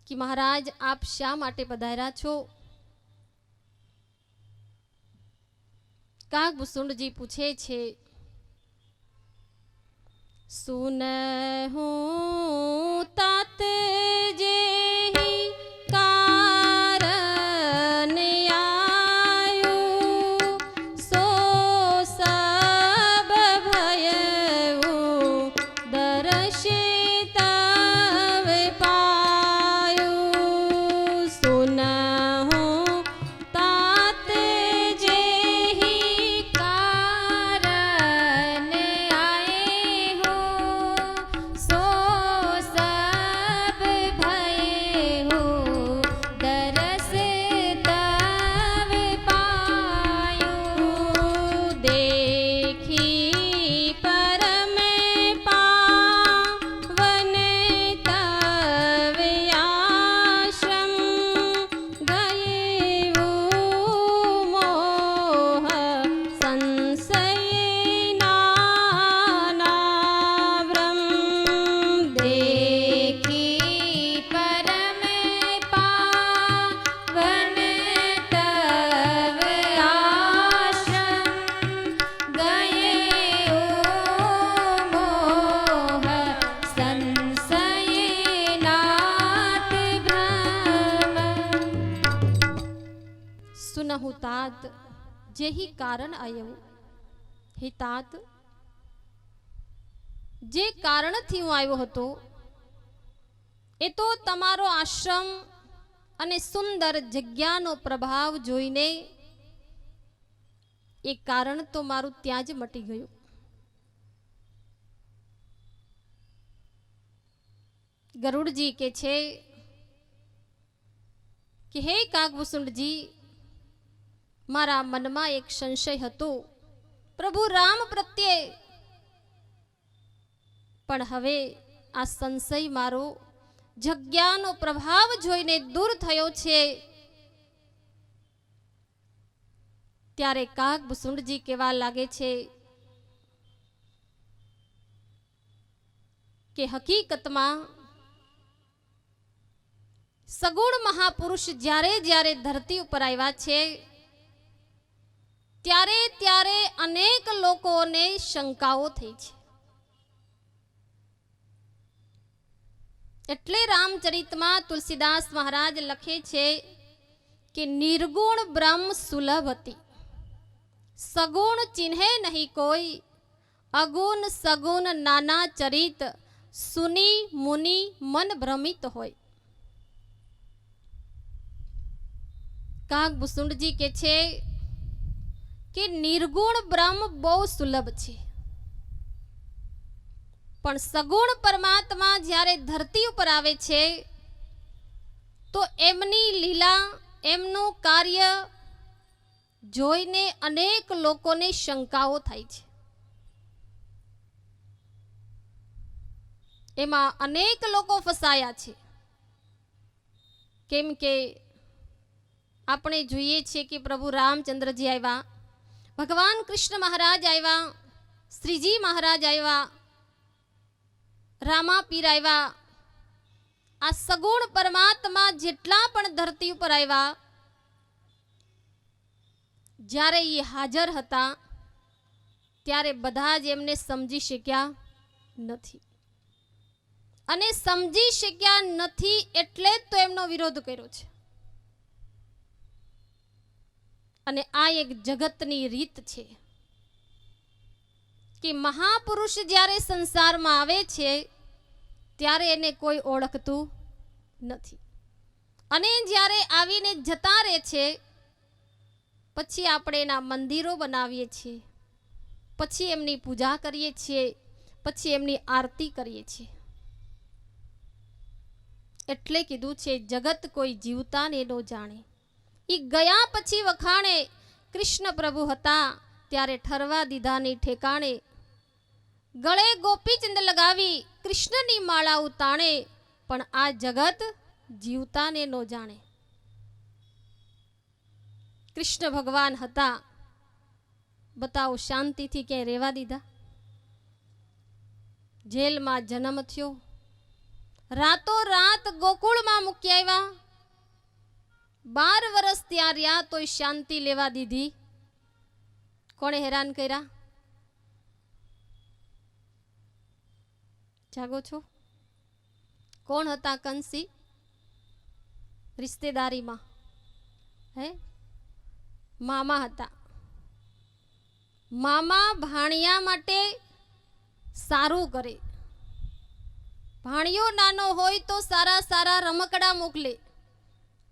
કે મહારાજ, આપ શા માટે પધાર્યા છો? કાગભૂસુંડજી પૂછે છે, સુનહું तात जेहि कारण आयु, सो सब भयउ दर्शित पायु. सुनहु तात जेहि कारण आए हो, सो सब भय तात जेही कारण आयो। हे तात, जे कारण थी हूँ आव्यो हतो ए तो तमारो आश्रम अने सुंदर जग्यानो प्रभाव जोईने ए कारण तो मारू त्याज मटी गयो। गरुड़ जी के छे कि हे कागभूषुंड जी, मारा मन में एक संशय हतो प्रभु राम प्रत्ये, पण हवे आ संशय मारो जग्यानो प्रभाव जोईने दूर थयो छे। त्यारे कागभूषुंड जी केवा लागे छे के हकीकत में सगुण महापुरुष ज्यारे ज्यारे धरती पर आव्या छे त्यारे त्यारे अनेक लोकोने शंकाओ थई छे। एटले रामचरित में तुलसीदास महाराज लखे छे कि निर्गुण ब्रह्म सुलभती, सगुण चिन्हे नहीं कोई, अगुण सगुण नाना चरित, सुनी मुनि मन भ्रमित होय। कागभूषुंड जी के छे कि निर्गुण ब्रह्म बहु सुलभ छे, पण सगुण परमात्मा ज्यारे धरती पर आवे छे तो एमनी लीला एमनु कार्य जोईने अनेक लोकोने शंकाओ थाय छे। एमा अनेक लोको फसाया छे, केम के आपणे जोईए छे कि प्रभु रामचंद्र जी आव्या, भगवान कृष्ण महाराज आव्या, श्रीजी महाराज आव्या, रामा पीर आव्या, आ सगुण परमात्मा जेटला पण धरती पर आव्या ज्यारे ये हाजर हता त्यारे बधा ज एमने समजी शक्या नथी, अने समजी शक्या नथी एटले तो एमनो विरोध कर्यो छे। अने आ एक जगतनी रीत छे कि महापुरुष ज्यारे संसार में आवे छे त्यारे एने कोई ओळखतुं नथी, अने ज्यारे आवीने जता रहे छे पछी आपणे एना मंदिरो बनावीए छीए, पछी एमनी पूजा करीए छीए, पछी एमनी आरती करीए छीए। एटले कीधुं छे जगत कोई जीवता ने नो जाणे। ई गया पछी वखाणे कृष्ण प्रभु हता त्यारे ठरवा दीधा नी ठेकाणे, गळे गोपीचंद लगावी कृष्णनी माळा उताणे, पण आ जगत जीवता ने नो जाणे। कृष्ण भगवान हता, बताओ शांति थी के रेवा दीधा? जेल में जन्म थयो, रातो रात गोकुल में मूकी आव्या, 12 वर्ष त्यां रह्या तोय शांति लेवा दीधी। कोणे हैरान कर्या? जागो छो? कोण हता कंसी? रिश्तेदारी में है मामा हता। मामा भाणिया माटे सारू करे, भाणियो नानो होय तो सारा सारा रमकड़ा मोकले,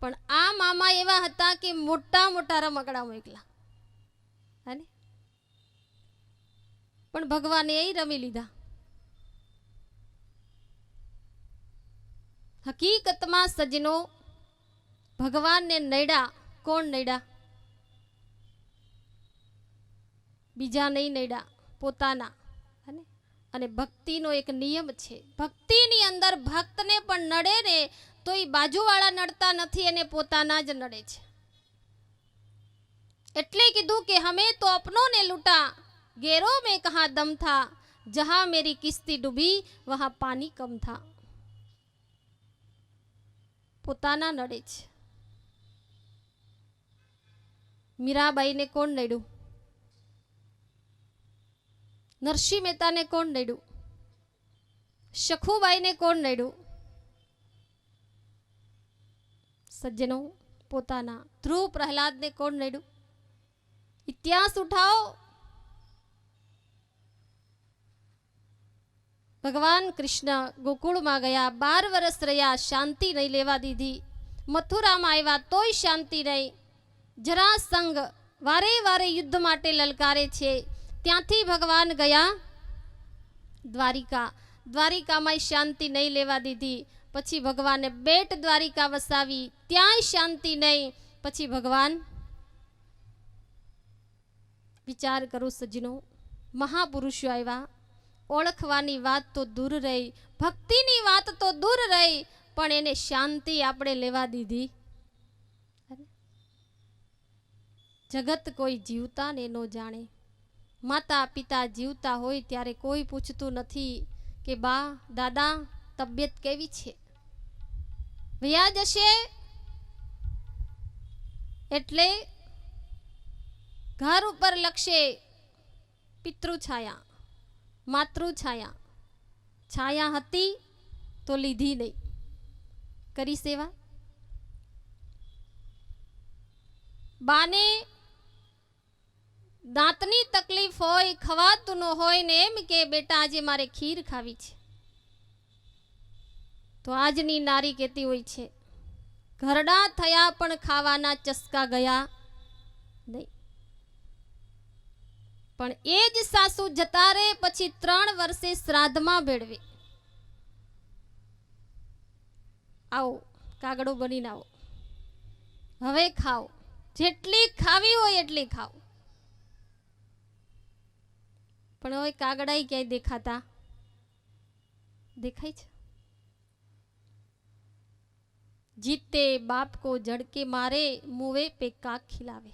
पण आ मामा एवा हता कि मोटा मोटा रमकड़ा मोकला, है? पण भगवाने ए रमी लीधा। हकीकत में सज्जनो भगवान ने नैडा, कोण नैडा? बीजा नहीं नैडा, पोताना। अने भक्ति नो एक नियम छे, भक्ति नी अंदर भक्त ने पण नडे ने तो ई बाजूवाळा नडता नथी, एने पोताना ज नडे छे। एटले कीधुं के हमें तो अपनों ने लूटा, गैरों में कहाँ दम था, जहां मेरी किस्ती डूबी वहां पानी कम था। पोताना नडे छे। मीराबाई ने कोण नड्યું? नरसिंह मेहता ने कोण नड्યું? सखुबाई ने कोण नड्યું? सज्जनों पोताना। ध्रुव प्रहलाद ने कोण नड्યું? इतिहास उठाओ, भगवान कृष्ण गोकुल में गया, 12 वर्ष रहा, शांति नहीं लेवा दीधी। मथुरा में आया तोय शांति नहीं। जरासंग वारे वारे युद्ध माटे ललकारे छे। त्यांथी भगवान गया द्वारिका, द्वारिका में शांति नहीं लेवा दीधी। पछी भगवाने बेट द्वारिका वसावी, त्यांय शांति नहीं। पछी भगवान विचार करो सज्जनों, महापुरुषो आव्या, ओळखवानी वात तो दूर रही, भक्तिनी वात तो दूर रही, पण एने शांति आपणे लेवा दीधी। जगत कोई जीवता ने नो जाने। माता पिता जीवता होय त्यारे कोई पूछतुं नथी के बा दादा तबियत केवी छे, वया जशे एटले घर उपर लक्षे पितृछाया मातृछाया, छाया हती तो लीधी नहीं, करी सेवा। बाने दांतनी तकलीफ होय, खवातुं न होय ने एम के बेटा आजे मारे खीर खावी छे, तो आजनी नारी कहती होय छे घरडा थया पण खावाना चस्का गया नहीं। पण एज सासू जता रे पछी 3 वर्षे श्राद्ध में भेड़वे। आओ कागड़ो बनीने आओ, हवे खाओ, जेटली खावी होय एटली खाओ। पण हवे कागड़ाई क्यांय देखाता? देखाय छे? जीते बाप को झड़के मारे, मुवे पे काक खिलावे।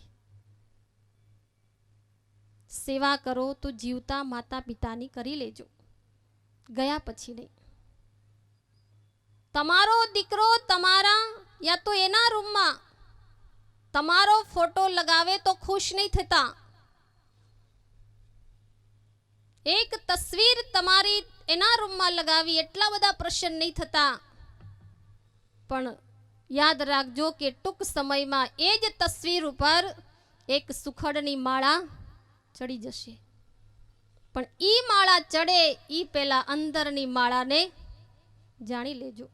सेवा करो तो जीवता माता पितानी करी लेजो, गया पछी नहीं। तमारो दीकरो तमारा या तो एना रूम में तमारो फोटो लगावे तो खुश नहीं थता। एक तस्वीर तमारी एना रूम में लगावी एटला बधा प्रसन्न नहीं थता। पण याद राखजो के टूंक समय में एज तस्वीर पर एक सुखड़नी माळा चढ़ी जशे, पण ई माळा चढ़े ई पेला अंदरनी माळा ने जाणी लेजो।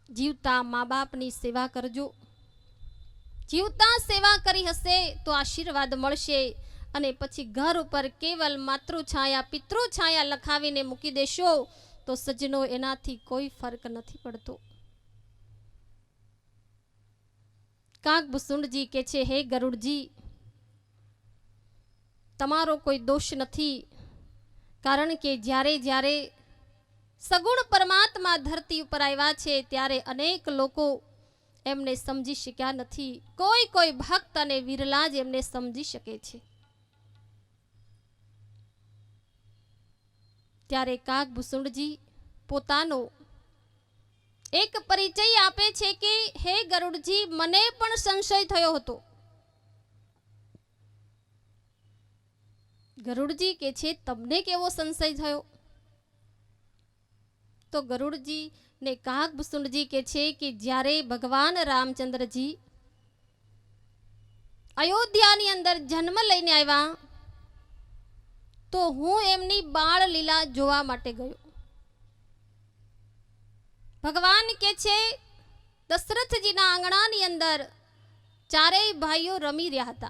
जीवता माँ बापनी सेवा करजो। जीवता सेवा करी हसे तो आशीर्वाद मळशे, अने पछी घर उपर केवल मातृछाया पितृछाया लखावीने मूकी देशो तो सज्जनो एनाथी कोई फर्क नहीं पड़तो। काकभूषुंड जी के छे, हे गरुड़ जी तमारो कोई दोष नहीं, कारण के ज्यारे ज्यारे सगुण परमात्मा धरती पर आव्या छे त्यारे अनेक लोको एमने समझी शक्या नहीं। कोई कोई भक्त अने विरला ज एमने समझी शके छे। त्यारे काकभूषुंड जी पोतानो एक परिचय आपे छे कि हे गरुड़ जी मने पण संशय थयो हतो। गरुड़ जी के छे तमने केवो संशय थयो? तो गरुड़ जी ने काकभूषुंड जी के छे कि ज्यारे भगवान रामचंद्र जी अयोध्या नी अंदर जन्म लईने आव्या तो हूँ एमनी बाळ लीला जोवा माटे गयो। भगवान के छे दशरथ जी ना आंगणा नी अंदर चारेय भाईओ रमी रह्या हता।